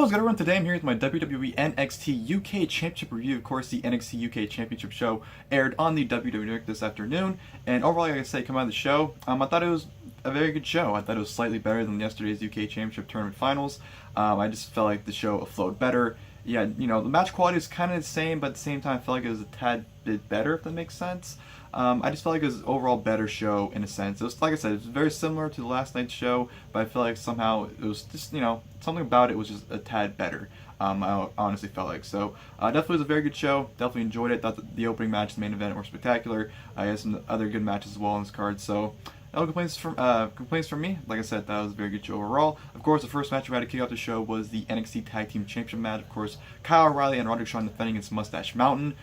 what's good everyone? Today I'm here with my WWE NXT UK Championship review. Of course, the NXT UK Championship show aired on the WWE Network this afternoon. And overall, like I say, coming out of the show, I thought it was a very good show. I thought it was slightly better than yesterday's UK Championship Tournament Finals. I just felt like the show flowed better. Yeah, you know, the match quality is kind of the same, but at the same time, I felt like it was a tad bit better, if that makes sense. I just felt like it was an overall better show in a sense. It was, like I said, it was very similar to the last night's show, but I feel like somehow it was just, you know, something about it was just a tad better. I honestly felt like. So definitely was a very good show. Definitely enjoyed it. Thought the opening match, the main event were spectacular. I had some other good matches as well on this card. So no complaints from me. Like I said, that was a very good show overall. Of course, the first match we had to kick off the show was the NXT Tag Team Championship match. Of course, Kyle O'Reilly and Roderick defending against Moustache Mountain.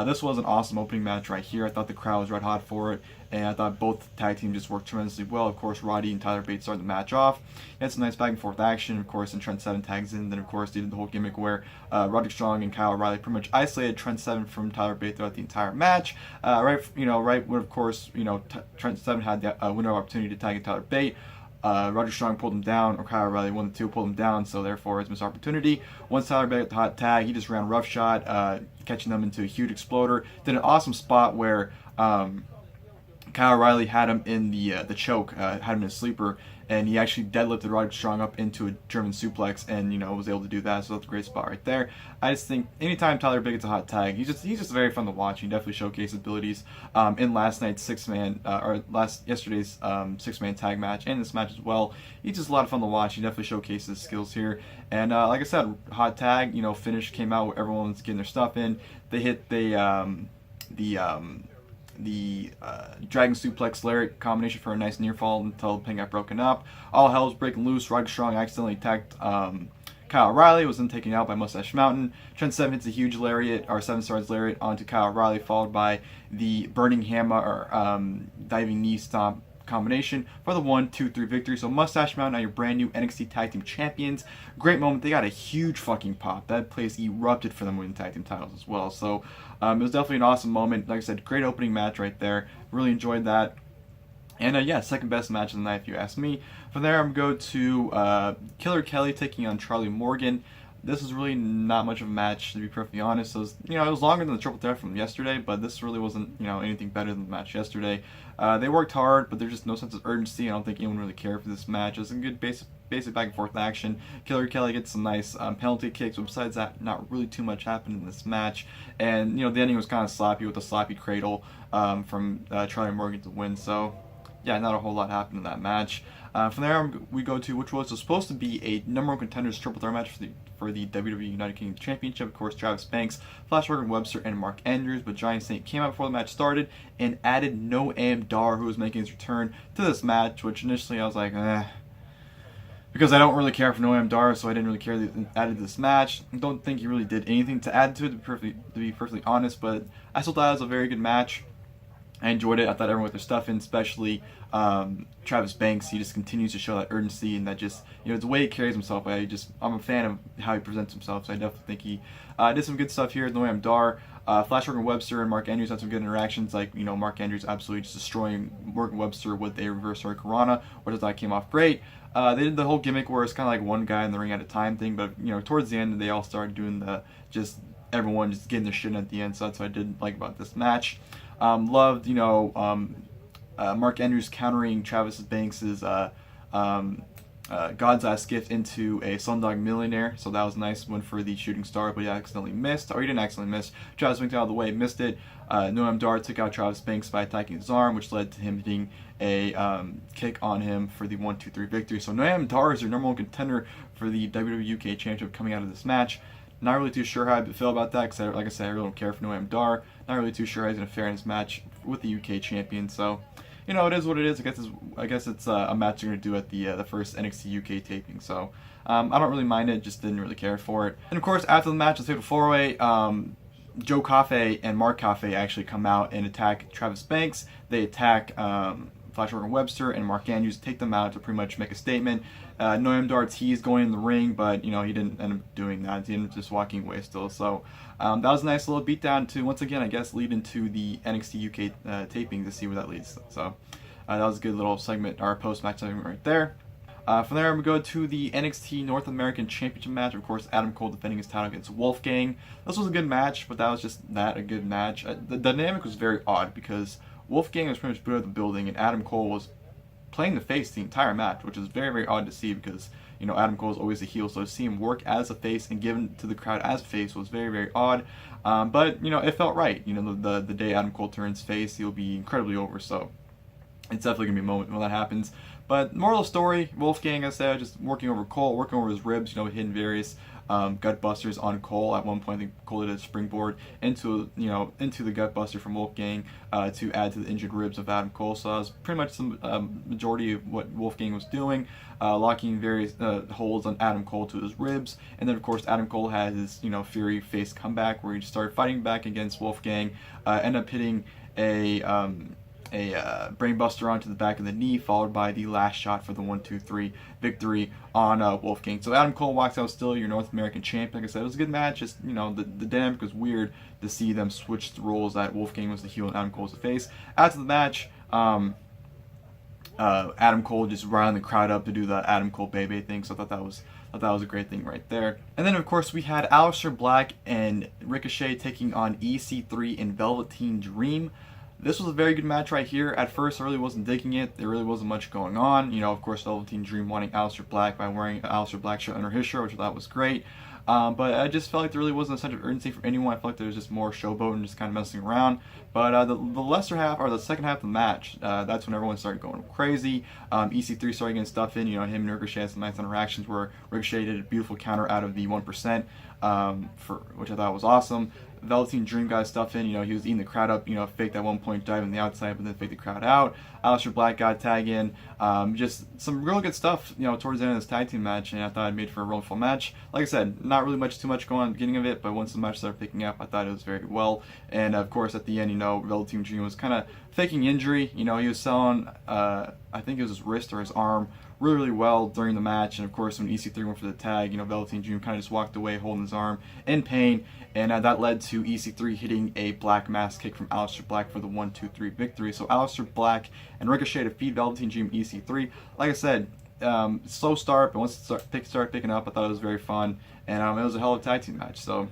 This was an awesome opening match right here. I thought the crowd was red hot for it, and I thought both tag teams just worked tremendously well. Of course, Roddy and Tyler Bate started the match off. He had some nice back and forth action, of course, and Trent Seven tags in. Then, of course, they did the whole gimmick where Roderick Strong and Kyle O'Reilly pretty much isolated Trent Seven from Tyler Bate throughout the entire match. Right when, of course, Trent Seven had the window opportunity to tag in Tyler Bate. Roderick Strong pulled him down, or Kyle O'Reilly 1-2 pulled him down, so therefore it's missed opportunity. Once Tyler Bate got the hot tag, he just ran roughshod, catching them into a huge exploder. Did an awesome spot where Kyle O'Reilly had him in the choke, had him in a sleeper, and he actually deadlifted Roderick Strong up into a German suplex, and was able to do that. So that's a great spot right there. I just think anytime Tyler Bate gets a hot tag, he's just very fun to watch. He definitely showcased his abilities in last night's yesterday's 6-man tag match, and this match as well. He's just a lot of fun to watch. He definitely showcased his skills here, and like I said, hot tag. Finish came out where everyone's getting their stuff in. They hit the Dragon Suplex Lariat combination for a nice near fall until the pin got broken up. All hell was breaking loose. Roderick Strong accidentally attacked Kyle O'Reilly, was then taken out by Moustache Mountain. Trent Seven hits a huge lariat, or 7 stars lariat, onto Kyle O'Reilly, followed by the Burning Hammer, or diving knee stomp combination for the 1-2-3 victory. So Moustache Mountain are your brand new NXT Tag Team Champions. Great moment. They got a huge fucking pop. That place erupted for them winning tag team titles as well. So it was definitely an awesome moment. Like I said, great opening match right there. Really enjoyed that. And yeah, second best match of the night if you ask me. From there, I'm going to go to Killer Kelly taking on Charlie Morgan. This was really not much of a match, to be perfectly honest. It was, it was longer than the triple threat from yesterday, but this really wasn't, anything better than the match yesterday. They worked hard, but there's just no sense of urgency. I don't think anyone really cared for this match. It was a good basic back and forth action. Killer Kelly gets some nice penalty kicks, but besides that, not really too much happened in this match. And the ending was kind of sloppy with the sloppy cradle from Charlie Morgan to win. So yeah, not a whole lot happened in that match. From there, we go to which was supposed to be a number one contenders triple threat match for the WWE United Kingdom Championship. Of course, Travis Banks, Flash Morgan Webster, and Mark Andrews. But Giant Saint came out before the match started and added Noam, who was making his return to this match. Which initially I was like, because I don't really care for Noam, so I didn't really care that he added this match. I don't think he really did anything to add to it, to be perfectly honest. But I still thought it was a very good match. I enjoyed it. I thought everyone with their stuff in, especially Travis Banks. He just continues to show that urgency and that just, the way he carries himself. I'm a fan of how he presents himself, so I definitely think he did some good stuff here. Noam Dar, Flash Morgan Webster and Mark Andrews had some good interactions. Like, Mark Andrews absolutely just destroying Morgan Webster with a reverse hurricanrana, which I thought came off great. They did the whole gimmick where it's kind of like one guy in the ring at a time thing, but towards the end they all started doing everyone just getting their shit in at the end. So that's what I did like about this match. Loved, Mark Andrews countering Travis Banks's God's Ass gift into a Slumdog Millionaire. So that was a nice one for the shooting star, but he accidentally missed. Or he didn't accidentally miss. Travis Banks out of the way, missed it. Noam Dar took out Travis Banks by attacking his arm, which led to him hitting a kick on him for the 1-2-3 victory. So Noam Dar is your number one contender for the WWE UK Championship coming out of this match. Not really too sure how I feel about that, because like I said, I really don't care for Noam Dar. Not really too sure how he's going to fare in his match with the UK champion. So, it is what it is. I guess it's a match you're going to do at the first NXT UK taping. So, I don't really mind it. Just didn't really care for it. And of course, after the match, let's take the 4-way. Joe Coffey and Mark Coffey actually come out and attack Travis Banks. They attack Flash Morgan Webster and Mark Andrews, take them out to pretty much make a statement. Noam Dar teased going in the ring, but he didn't end up doing that. He ended up just walking away still. So that was a nice little beatdown to once again, I guess, lead into the NXT UK taping to see where that leads. So that was a good little segment, our post-match segment right there. From there, we go to the NXT North American Championship match. Of course, Adam Cole defending his title against Wolfgang. This was a good match, but that was just a good match. The dynamic was very odd because Wolfgang was pretty much booed out of the building, and Adam Cole was playing the face the entire match, which is very, very odd to see because, you know, Adam Cole is always a heel, so to see him work as a face and given to the crowd as a face was very, very odd. But, you know, it felt right. You know, the day Adam Cole turns face, he'll be incredibly over, so it's definitely going to be a moment when that happens. But moral of the story, Wolfgang, as I said, just working over Cole, working over his ribs, you know, hitting various gut busters on Cole. At one point, I think Cole did a springboard into the gut buster from Wolfgang to add to the injured ribs of Adam Cole. So that was pretty much the majority of what Wolfgang was doing, locking various holds on Adam Cole to his ribs. And then, of course, Adam Cole had his, you know, Fury face comeback where he started fighting back against Wolfgang, ended up hitting a brainbuster onto the back of the knee, followed by the last shot for the 1-2-3 victory on Wolfgang. So Adam Cole walks out still your North American champion. Like I said, it was a good match. Just, you know, the dynamic was weird to see them switch the roles, that Wolfgang was the heel and Adam Cole was the face. After the match, Adam Cole just riling the crowd up to do the Adam Cole Bebe thing. So I thought that was a great thing right there. And then, of course, we had Aleister Black and Ricochet taking on EC3 and Velveteen Dream. This was a very good match right here. At first, I really wasn't digging it. There really wasn't much going on. You know, of course, Velveteen Dream wanting Aleister Black by wearing an Aleister Black shirt under his shirt, which I thought was great. But I just felt like there really wasn't a sense of urgency for anyone. I felt like there was just more showboat and just kind of messing around. But the lesser half, or the second half of the match, that's when everyone started going crazy. EC3 started getting stuff in. You know, him and Ricochet had some nice interactions where Ricochet did a beautiful counter out of the 1%, which I thought was awesome. Velveteen Dream got his stuff in. You know, he was eating the crowd up. You know, faked at one point, dive on the outside, but then faked the crowd out. Aleister Black got a tag in. Just some real good stuff, you know, towards the end of this tag team match, and I thought it made for a real fun match. Like I said, not really too much going on at the beginning of it, but once the match started picking up, I thought it was very well. And of course, at the end, you know, Velveteen Dream was kind of faking injury. You know, he was selling, I think it was his wrist or his arm, really, really well during the match. And of course, when EC3 went for the tag, you know, Velveteen Dream kind of just walked away holding his arm in pain, and that led to EC3 hitting a black mass kick from Aleister Black for the 1-2-3 victory. So Aleister Black and Ricochet defeat Velveteen Dream and EC3. Like I said, slow start, but once it started picking up, I thought it was very fun, and it was a hell of a tag team match. So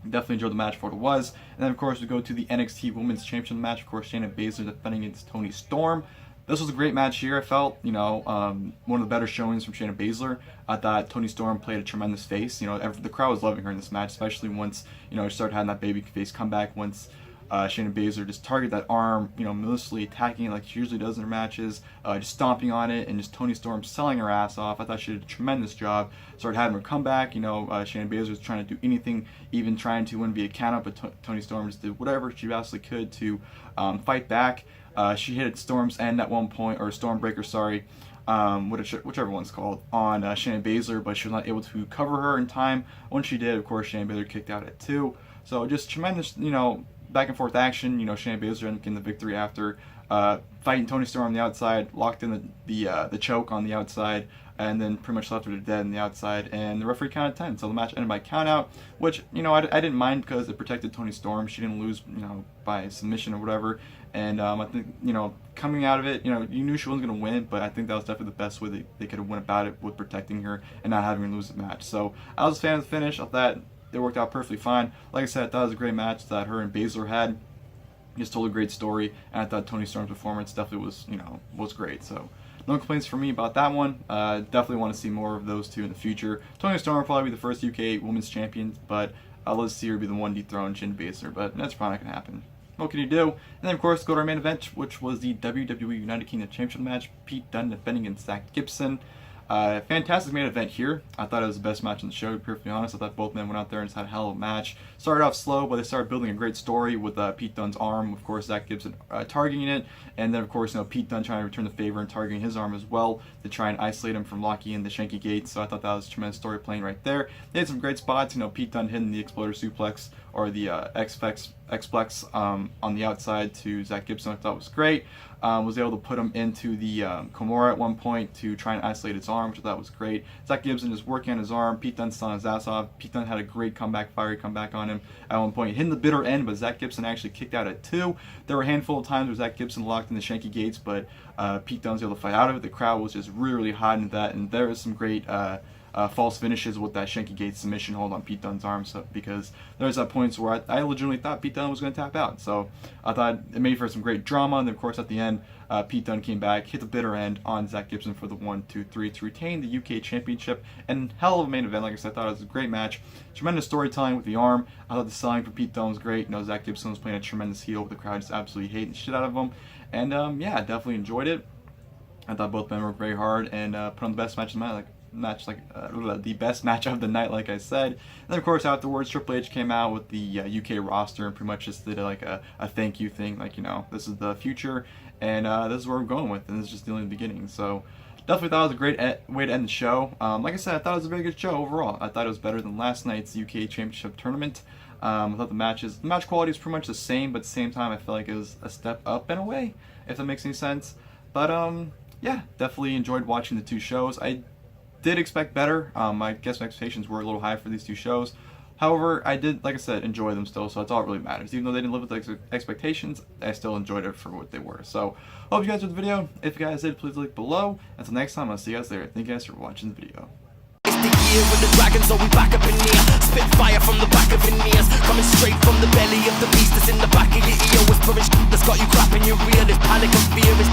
definitely enjoyed the match for what it was. And then, of course, we go to the NXT Women's Championship match. Of course, Shayna Baszler defending against Toni Storm. This was a great match here. I felt, you know, one of the better showings from Shayna Baszler. I thought Toni Storm played a tremendous face. You know, the crowd was loving her in this match, especially once, you know, she started having that baby face comeback. Once Shayna Baszler just targeted that arm, you know, maliciously attacking it like she usually does in her matches, just stomping on it, and just Toni Storm selling her ass off. I thought she did a tremendous job. Started having her comeback. You know, Shayna Baszler was trying to do anything, even trying to win via count-out, but Toni Storm just did whatever she absolutely could to fight back. She hit Storm's End at one point, or Stormbreaker, sorry, whichever one's called, on Shayna Baszler, but she was not able to cover her in time. When she did, of course, Shayna Baszler kicked out at 2. So just tremendous, you know, back and forth action. You know, Shayna Baszler ended up getting the victory after fighting Toni Storm on the outside, locked in the choke on the outside, and then pretty much left her to dead on the outside, and the referee counted 10. So the match ended by countout, which, you know, I didn't mind because it protected Toni Storm. She didn't lose, you know, by submission or whatever. And I think, you know, coming out of it, you know, you knew she wasn't going to win, but I think that was definitely the best way they could have went about it, with protecting her and not having her lose the match. So I was a fan of the finish. I thought it worked out perfectly fine. Like I said, I thought it was a great match that her and Baszler had. Just told a great story, and I thought Toni Storm's performance definitely was, you know, was great. So no complaints from me about that one. Definitely want to see more of those two in the future. Toni Storm will probably be the first UK Women's Champion, but let's see her be the one to dethrone Shayna Baszler, but that's probably not going to happen. What can you do? And then, of course, go to our main event, which was the WWE United Kingdom Championship match. Pete Dunne defending against Zack Gibson. Fantastic main event here. I thought it was the best match on the show, to be perfectly honest. I thought both men went out there and just had a hell of a match. Started off slow, but they started building a great story with Pete Dunne's arm. Of course, Zack Gibson targeting it. And then, of course, you know, Pete Dunne trying to return the favor and targeting his arm as well to try and isolate him from locking in the Shanky Gate. So I thought that was a tremendous story playing right there. They had some great spots. You know, Pete Dunne hitting the Exploder Suplex, or the X-Plex on the outside to Zack Gibson, I thought was great. Was able to put him into the Kimura at one point to try and isolate his arm, which I thought was great. Zack Gibson just working on his arm. Pete Dunne sawing his ass off. Pete Dunne had a great comeback, fiery comeback on him at one point. Hitting the bitter end, but Zack Gibson actually kicked out at 2. There were a handful of times where Zack Gibson locked in the Shanky Gates, but Pete Dunne was able to fight out of it. The crowd was just really, really hot in that, and there was some great false finishes with that Shanky Gates submission hold on Pete Dunne's arm, so, because there's at points where I legitimately thought Pete Dunne was going to tap out. So I thought it made for some great drama, and then of course at the end, Pete Dunne came back, hit the bitter end on Zack Gibson for the 1-2-3 to retain the UK Championship, and hell of a main event. Like I said, I thought it was a great match. Tremendous storytelling with the arm. I thought the selling for Pete Dunne was great. You know, Zack Gibson was playing a tremendous heel with the crowd just absolutely hating the shit out of him, and yeah, definitely enjoyed it. I thought both men worked very hard and put on the best match of the night, the best match of the night, like I said. And then of course afterwards, Triple H came out with the UK roster and pretty much just did like a thank you thing, like, you know, this is the future and this is where we're going with, and this is just the only beginning. So definitely thought it was a great way to end the show. Like I said, I thought it was a very good show overall. I thought it was better than last night's UK Championship tournament. I thought the match quality is pretty much the same, but at the same time I feel like it was a step up in a way, if that makes any sense. But yeah, definitely enjoyed watching the two shows. I did expect better. I guess my expectations were a little high for these two shows. However, I did, like I said, enjoy them still, so that's all that really matters. Even though they didn't live with the expectations, I still enjoyed it for what they were. So, hope you guys enjoyed the video. If you guys did, please link below. Until next time, I'll see you guys later. Thank you guys for watching the video. It's the year of the dragon, so we back up in here. Spit fire from the back of veneers, coming straight from the belly of the beast that's in the back of your ear. Whispering that's got you clapping your rear. This panic and fear is